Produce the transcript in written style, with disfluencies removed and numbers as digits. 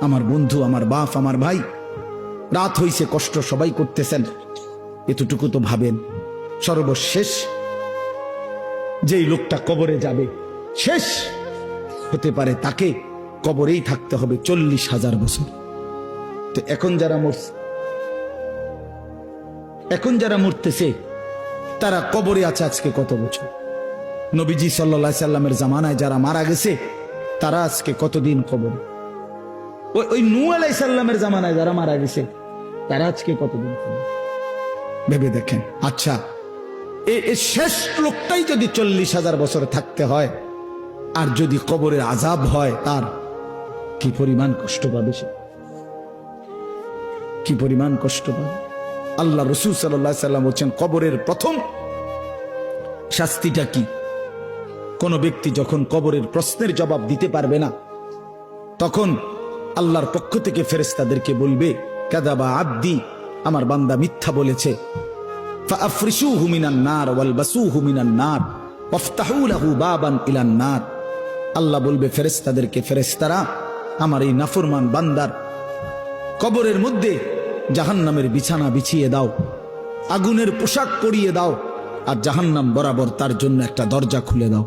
আমার বন্ধু, আমার বাপ, আমার ভাই, রাত হইছে, কষ্ট সবাই করতেছেন, এতটুকু তো ভাবেন সর্বশেষ যেই লোকটা কবরে যাবে, শেষ হতে পারে তাকে কবরেই থাকতে হবে 40,000 বছর। তো এখন যারা মরতেছে তারা কবরে আছে আজকে কত বছর? নবীজি সাল্লাল্লাহু আলাইহি সাল্লামের জামানায় যারা মারা গেছে তারা আজকে কতদিন কবরে? ওই নূহ আলাইহিস সালামের জামানায় যারা মারা গেছে তারা আজকে কতদিন কবরে? ভেবে দেখেন। আচ্ছা, এই শেষ লোকটাই যদি 40,000 বছর থাকতে হয়, আর যদি কবরের আযাব হয়, তার কি পরিমাণ কষ্ট পাবে সে, কি পরিমাণ কষ্ট পাবে? আল্লাহ রাসূল সাল্লাল্লাহু আলাইহি সাল্লাম বলেন, কবরের প্রথম শাস্তিটা কি? কোন ব্যক্তি যখন কবরের প্রশ্নের জবাব দিতে পারবে না, তখন আল্লাহর পক্ষ থেকে ফেরেশতাদেরকে বলবে, কাযাবা আবদি, আমার বান্দা মিথ্যা বলেছে। ফাআফরিশুহু মিনান নার ওয়ালবাসুহু মিনান নার ওয়াফতাহু লাহু বাবান ইলান নার। আল্লাহ বলবে ফেরেশতাদেরকে, ফেরেশতারা আমার এই নাফরমান বান্দার কবরের মধ্যে জাহান্নামের বিছানা বিছিয়ে দাও, আগুনের পোশাক পরিয়ে দাও, আর জাহান্নাম বরাবর তার জন্য একটা দরজা খুলে দাও।